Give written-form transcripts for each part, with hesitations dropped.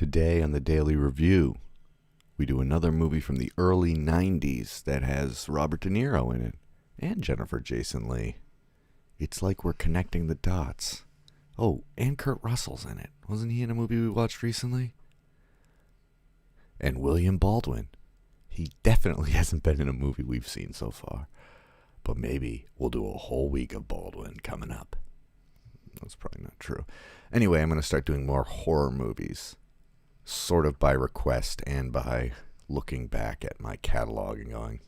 Today on the Daily Review, we do another movie from the early 90s that has Robert De Niro in it and Jennifer Jason Leigh. It's like we're connecting the dots. Oh, and Kurt Russell's in it. Wasn't he in a movie we watched recently? And William Baldwin. He definitely hasn't been in a movie we've seen so far. But maybe we'll do a whole week of Baldwin coming up. That's probably not true. Anyway, I'm going to start doing more horror movies. Sort of by request and by looking back at my catalog and going,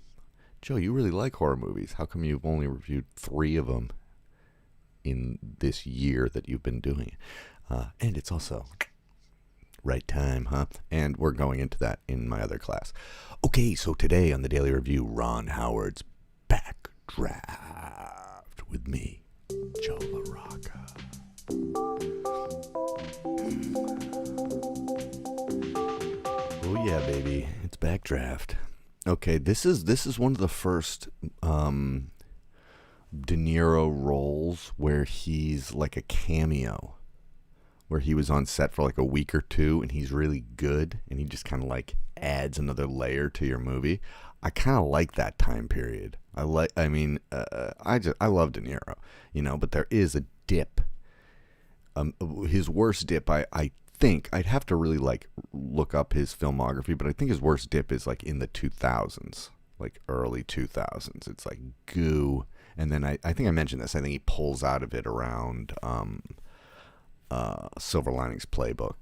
Joe, you really like horror movies. How come you've only reviewed 3 of them in this year that you've been doing it? And it's also right time, huh? And we're going into that in my other class. Okay, so today on the Daily Review, Ron Howard's Backdraft with me, Joe LaRocca. Oh yeah, baby, it's Backdraft. Okay, this is one of the first De Niro roles where he's like a cameo, where he was on set for like a week or two and he's really good and he just kind of like adds another layer to your movie. I kind of like that time period. I love De Niro, but there is a dip. His worst dip, I think I'd have to really like look up his filmography, but I think his worst dip is like in the 2000s, like early 2000s. It's like goo, and then I think I mentioned this. I think he pulls out of it around Silver Linings Playbook.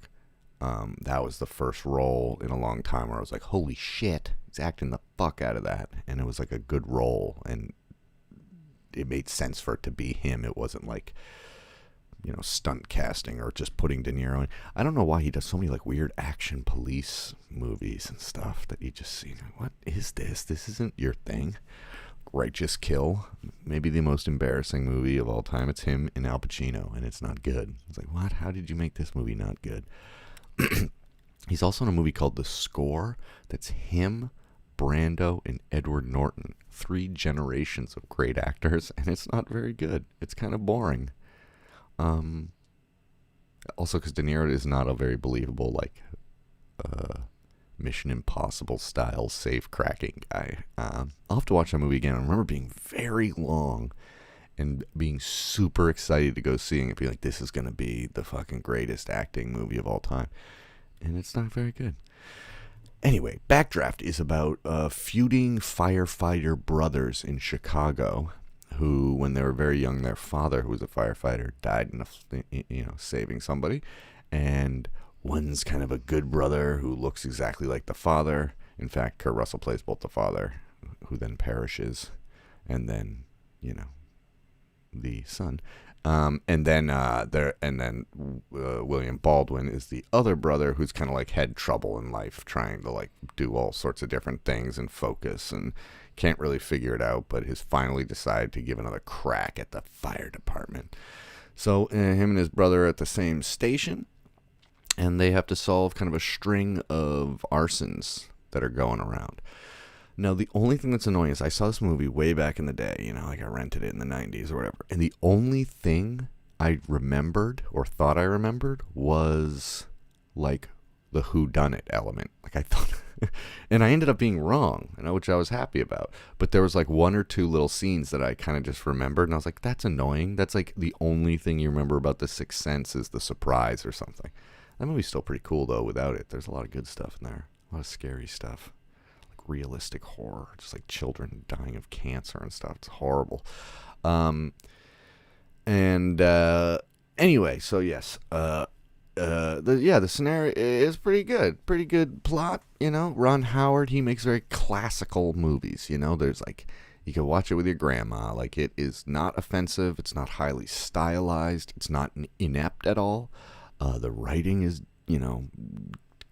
That was the first role in a long time where I was like, holy shit, he's acting the fuck out of that, and it was like a good role, and it made sense for it to be him. It wasn't like stunt casting or just putting De Niro in. I don't know why he does so many like weird action police movies and stuff that you just see. What is this? This isn't your thing. Righteous Kill, maybe the most embarrassing movie of all time. It's him and Al Pacino, and it's not good. It's like, what? How did you make this movie not good? He's also in a movie called The Score. That's him, Brando, and Edward Norton. 3 generations of great actors, and it's not very good. It's kind of boring. Also because De Niro is not a very believable Mission Impossible style safe cracking guy. I'll have to watch that movie again. I remember being very long and being super excited to go seeing it, being like, this is going to be the fucking greatest acting movie of all time, and it's not very good. Anyway, Backdraft is about feuding firefighter brothers in Chicago who, when they were very young, their father, who was a firefighter, died saving somebody. And one's kind of a good brother who looks exactly like the father. In fact, Kurt Russell plays both the father, who then perishes, and then, the son. William Baldwin is the other brother who's kind of like had trouble in life, trying to like do all sorts of different things and focus and can't really figure it out, but has finally decided to give another crack at the fire department. So him and his brother are at the same station, and they have to solve kind of a string of arsons that are going around. Now, the only thing that's annoying is I saw this movie way back in the day, like I rented it in the 90s or whatever, and the only thing I remembered or thought I remembered was like the whodunit element. Like I thought, and I ended up being wrong, which I was happy about. But there was like 1 or 2 little scenes that I kind of just remembered, and I was like, that's annoying. That's like the only thing you remember about The Sixth Sense is the surprise or something. That movie's still pretty cool though without it. There's a lot of good stuff in there, a lot of scary stuff, like realistic horror, just like children dying of cancer and stuff. It's horrible. Anyway, so yes, the scenario is pretty good plot. Ron Howard, he makes very classical movies. There's like, you can watch it with your grandma. Like, it is not offensive. It's not highly stylized. It's not inept at all. The writing is,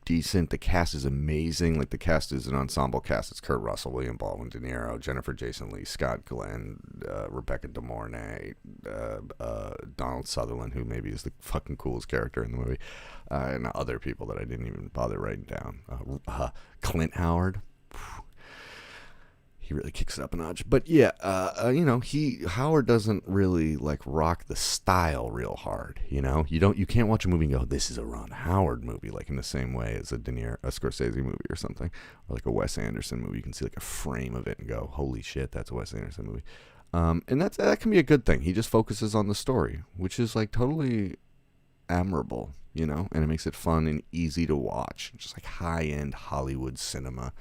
decent. The cast is amazing. Like, the cast is an ensemble cast. It's Kurt Russell, William Baldwin, De Niro, Jennifer Jason Leigh, Scott Glenn, Rebecca De Mornay, Donald Sutherland, who maybe is the fucking coolest character in the movie, and other people that I didn't even bother writing down. Clint Howard. he really kicks it up a notch. But yeah, Howard doesn't really like rock the style real hard. You can't watch a movie and go, this is a Ron Howard movie, like in the same way as a Scorsese movie or something, or like a Wes Anderson movie. You can see like a frame of it and go, holy shit, that's a Wes Anderson movie. And that can be a good thing. He just focuses on the story, which is like totally admirable, and it makes it fun and easy to watch, just like high-end Hollywood cinema.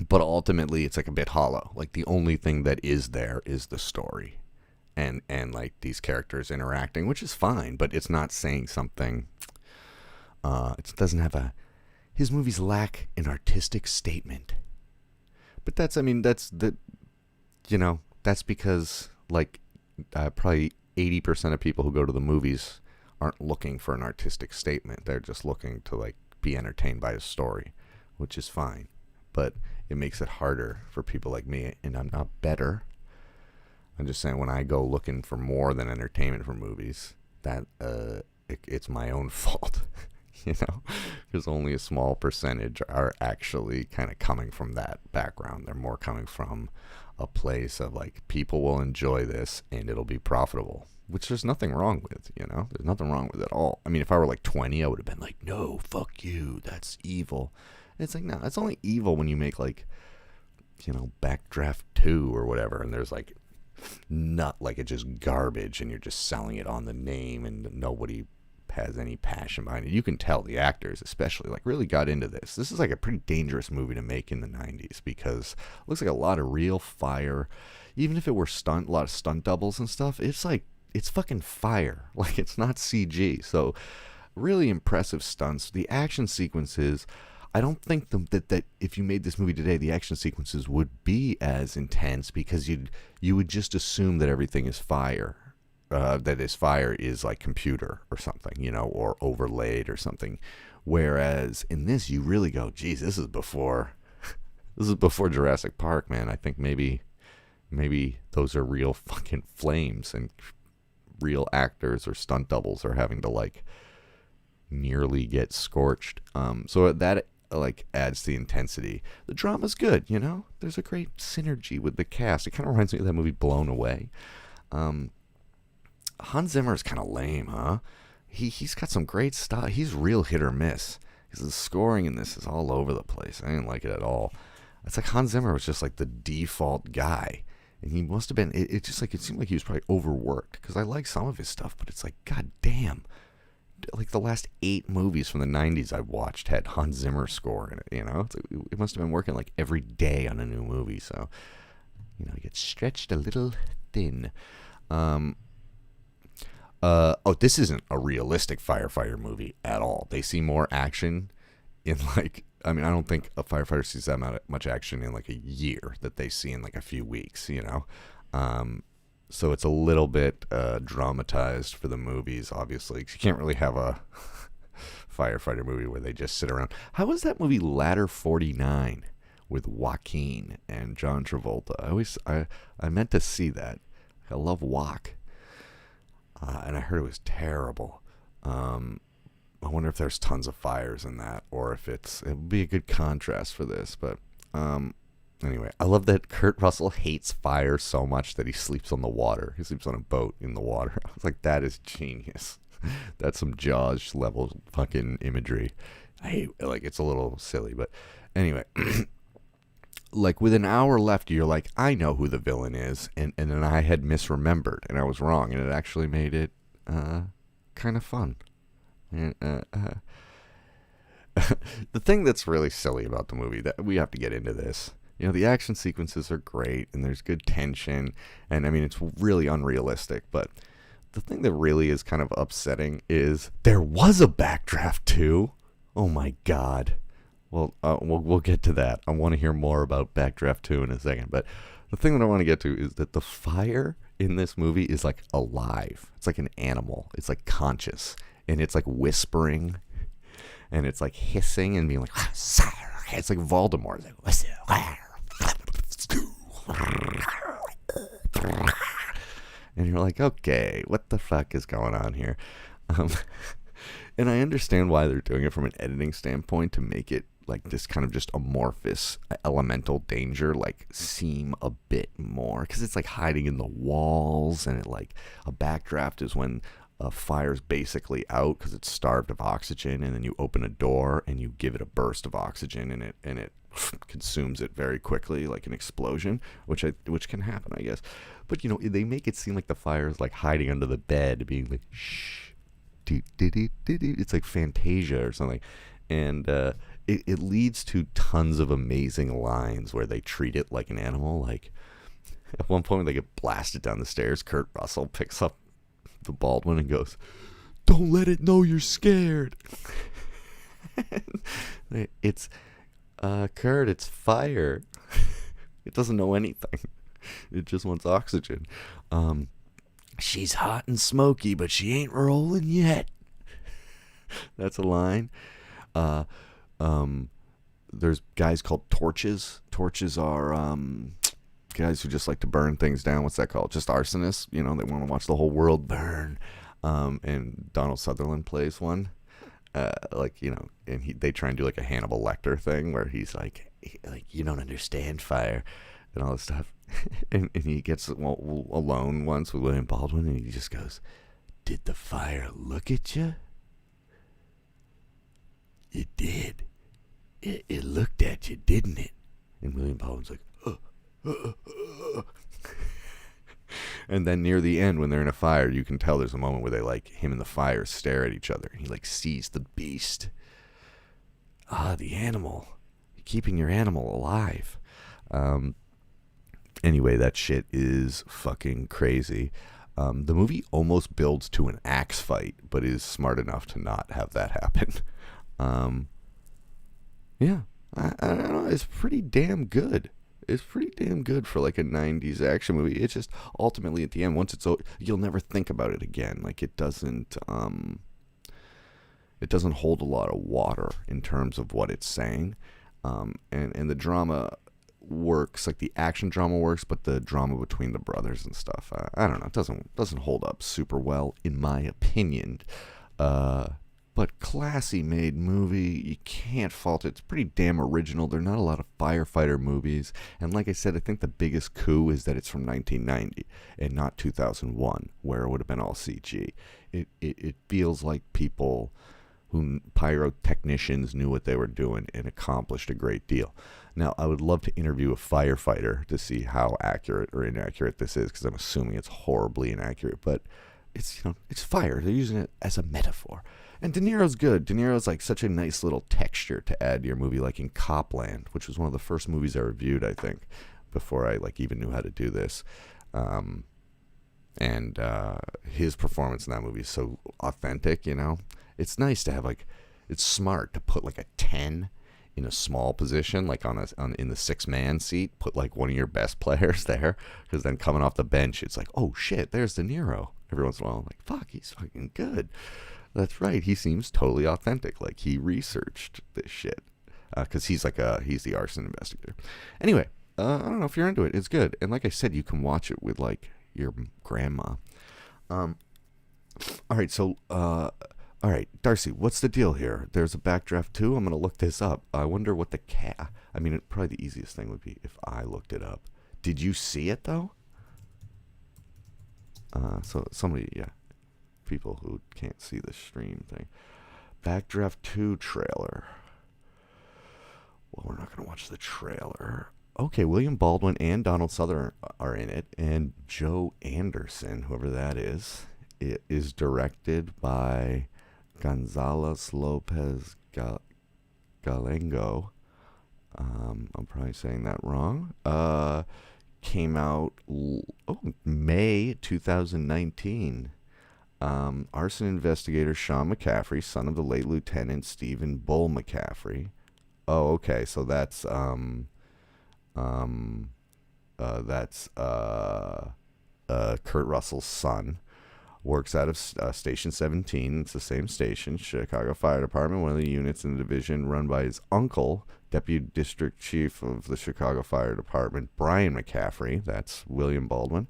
But ultimately it's like a bit hollow. Like the only thing that is there is the story and like these characters interacting, which is fine, but it's not saying something. It doesn't have his movies lack an artistic statement. But that's because like probably 80% of people who go to the movies aren't looking for an artistic statement. They're just looking to like be entertained by a story, which is fine. But it makes it harder for people like me, and I'm not better. I'm just saying, when I go looking for more than entertainment for movies, that it's my own fault, because only a small percentage are actually kind of coming from that background. They're more coming from a place of like, people will enjoy this and it'll be profitable, which there's nothing wrong with, there's nothing wrong with it at all. I mean, if I were like 20, I would have been like, no, fuck you, that's evil. It's like, no, it's only evil when you make like, Backdraft 2 or whatever, and there's like it's just garbage, and you're just selling it on the name, and nobody has any passion behind it. You can tell the actors, especially, like really got into this. This is like a pretty dangerous movie to make in the 90s, because it looks like a lot of real fire. Even if it were a lot of stunt doubles and stuff, it's like, it's fucking fire. Like, it's not CG. So really impressive stunts. The action sequences, I don't think that if you made this movie today, the action sequences would be as intense, because you would just assume that everything is fire. That this fire is like computer or something, or overlaid or something. Whereas in this, you really go, geez, this is before Jurassic Park, man. I think maybe those are real fucking flames, and real actors or stunt doubles are having to like nearly get scorched. So that like adds to the intensity. The drama's good, There's a great synergy with the cast. It kind of reminds me of that movie Blown Away. Hans Zimmer is kind of lame, huh? He's got some great stuff. He's real hit or miss. Because the scoring in this is all over the place. I didn't like it at all. It's like Hans Zimmer was just like the default guy. And he must have been, it seemed like he was probably overworked. Because I like some of his stuff, but it's like, god damn. Like the last 8 movies from the 90s I've watched had Hans Zimmer score in it, It's like, it must have been working like every day on a new movie. So, it gets stretched a little thin. This isn't a realistic firefighter movie at all. They see more action in like, I don't think a firefighter sees that much action in like a year that they see in like a few weeks, So it's a little bit dramatized for the movies, obviously, 'cause you can't really have a firefighter movie where they just sit around. How was that movie Ladder 49 with Joaquin and John Travolta? I meant to see that. I love Joaquin. And I heard it was terrible. I wonder if there's tons of fires in that, or if it would be a good contrast for this. But anyway, I love that Kurt Russell hates fire so much that he sleeps on the water. He sleeps on a boat in the water. I was like, that is genius. That's some Jaws level fucking imagery. It's a little silly, but anyway. Like with an hour left, you're like, I know who the villain is, and then I had misremembered, and I was wrong, and it actually made it kind of fun. And, the thing that's really silly about the movie, that we have to get into this, the action sequences are great, and there's good tension, and it's really unrealistic, but the thing that really is kind of upsetting is there was a Backdraft 2. Oh my god. Well, we'll get to that. I want to hear more about Backdraft 2 in a second. But the thing that I want to get to is that the fire in this movie is like alive. It's like an animal. It's like conscious. And it's like whispering. And it's like hissing and being like, it's like Voldemort. It's like, and you're like, okay, what the fuck is going on here? And I understand why they're doing it from an editing standpoint, to make it like this kind of just amorphous elemental danger like seem a bit more, because it's like hiding in the walls, and it like a backdraft is when a fire's basically out because it's starved of oxygen, and then you open a door and you give it a burst of oxygen, and it consumes it very quickly like an explosion, which can happen, I guess. But they make it seem like the fire is like hiding under the bed, being like shh, it's like Fantasia or something. And it leads to tons of amazing lines where they treat it like an animal. Like at one point when they get blasted down the stairs, Kurt Russell picks up the Baldwin and goes, "Don't let it know you're scared." It's Kurt, it's fire. It doesn't know anything. It just wants oxygen. She's hot and smoky, but she ain't rolling yet. That's a line. There's guys called torches. Torches are guys who just like to burn things down. What's that called? Just arsonists. They want to watch the whole world burn. And Donald Sutherland plays one. And they try and do like a Hannibal Lecter thing where he's like you don't understand fire and all this stuff. and he gets alone once with William Baldwin, and he just goes, "Did the fire look at you?" "It did. It looked at you, didn't it?" And William Baldwin's like, And then near the end, when they're in a fire, you can tell there's a moment where they like him and the fire stare at each other. He like sees the beast. The animal. You're keeping your animal alive. Anyway, that shit is fucking crazy. The movie almost builds to an axe fight, but is smart enough to not have that happen. Yeah, I don't know. It's pretty damn good. It's pretty damn good for like a 90s action movie. It's just ultimately at the end, once it's over, you'll never think about it again. Like it doesn't hold a lot of water in terms of what it's saying. And the drama works, like the action drama works, but the drama between the brothers and stuff, I don't know, it doesn't hold up super well in my opinion. But classy made movie, you can't fault it. It's pretty damn original. There are not a lot of firefighter movies, and like I said, I think the biggest coup is that it's from 1990 and not 2001, where it would have been all CG. It feels like people pyrotechnicians knew what they were doing and accomplished a great deal. Now, I would love to interview a firefighter to see how accurate or inaccurate this is, because I'm assuming it's horribly inaccurate, but it's fire. They're using it as a metaphor. And De Niro's good. De Niro's like such a nice little texture to add to your movie, like in Copland, which was one of the first movies I reviewed, I think, before I like even knew how to do this. And his performance in that movie is so authentic, It's nice to have it's smart to put like a 10 in a small position, like in the 6-man seat, put like one of your best players there, because then coming off the bench, it's like, oh shit, there's De Niro. Every once in a while, I'm like, fuck, he's fucking good. That's right. He seems totally authentic. Like he researched this shit, because he's the arson investigator. Anyway, I don't know if you're into it. It's good, and like I said, you can watch it with like your grandma. All right, so all right, Darcy, what's the deal here? There's a Backdraft 2. I'm gonna look this up. I wonder what probably the easiest thing would be if I looked it up. Did you see it though? So somebody, yeah. People who can't see the stream thing. Backdraft 2 trailer. Well, we're not going to watch the trailer. Okay, William Baldwin and Donald Sutherland are in it, and Joe Anderson, whoever that is. It is directed by Gonzalez Lopez Galengo. I'm probably saying that wrong. Came out May 2019. Arson investigator Sean McCaffrey, son of the late Lieutenant Stephen Bull McCaffrey. Oh, okay, so that's Kurt Russell's son. Works out of Station 17. It's the same station, Chicago Fire Department, one of the units in the division run by his uncle, Deputy District Chief of the Chicago Fire Department, Brian McCaffrey. That's William Baldwin.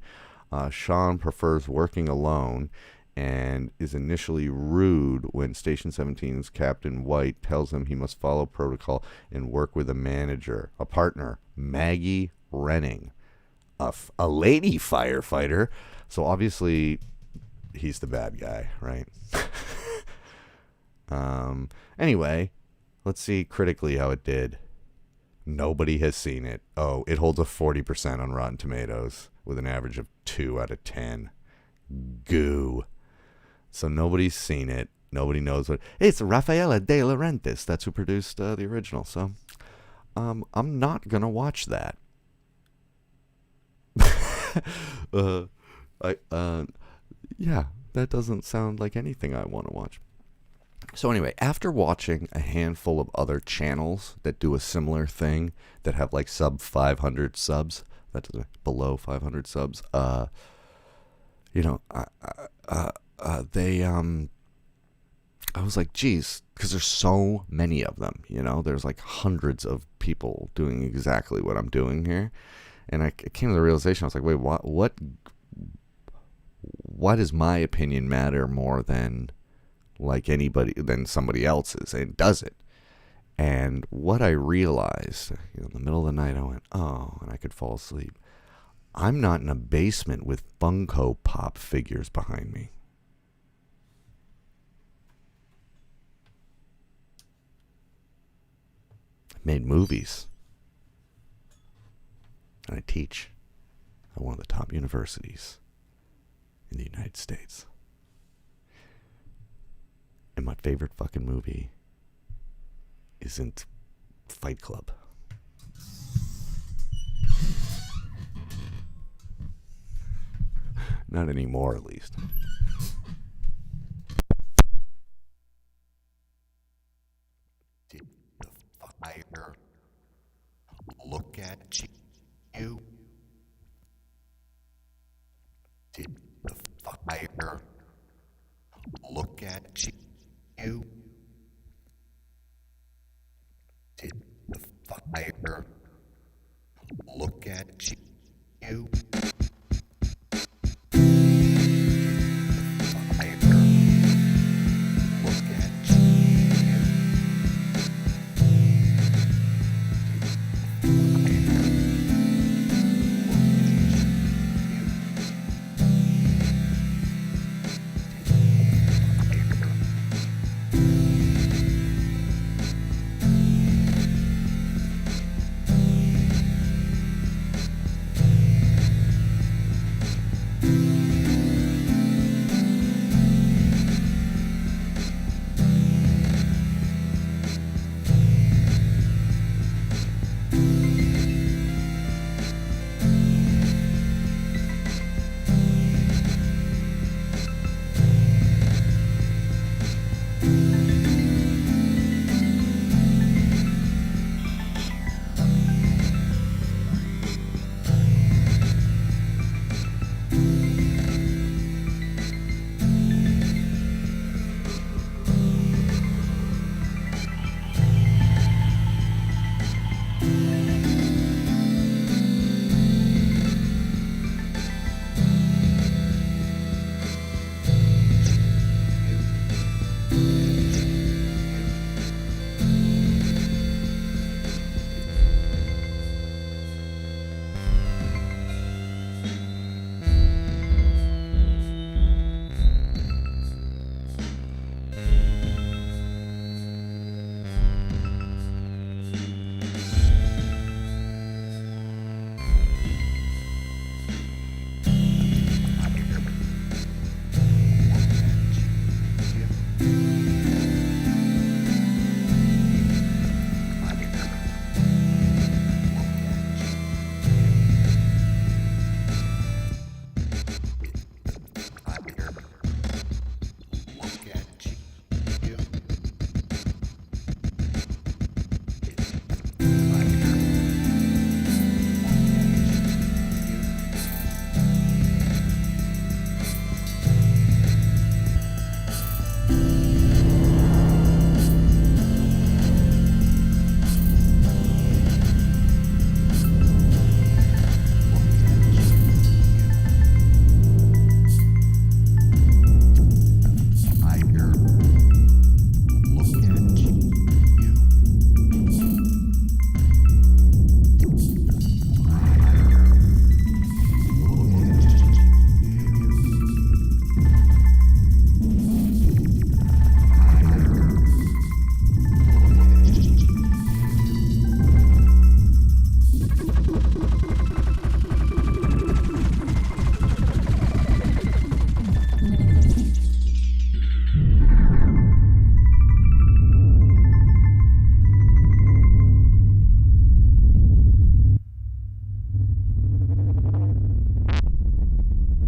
Sean prefers working alone, and is initially rude when Station 17's Captain White tells him he must follow protocol and work with a manager, a partner, Maggie Renning, a lady firefighter. So obviously he's the bad guy, right? Anyway, let's see critically how it did. Nobody has seen it. Oh, it holds a 40% on Rotten Tomatoes with an average of 2 out of 10. Goo. So nobody's seen it. Nobody knows what. It's Rafaela De Laurentiis. That's who produced the original. So I'm not going to watch that. Yeah, that doesn't sound like anything I want to watch. So anyway, after watching a handful of other channels that do a similar thing, that have like sub 500 subs, that's below 500 subs, you know, I was like, geez, because there's so many of them, you know, there's like hundreds of people doing exactly what I'm doing here. And I came to the realization, I was like, wait, why does my opinion matter more than than somebody else's? And does it? And what I realized, in the middle of the night, I went, oh, and I could fall asleep. I'm not in a basement with Funko Pop figures behind me. I made movies. And I teach at one of the top universities in the United States. And my favorite fucking movie isn't Fight Club. Not anymore, at least. Did the fire look at you? Did the fire look at you? Did the fire look at you?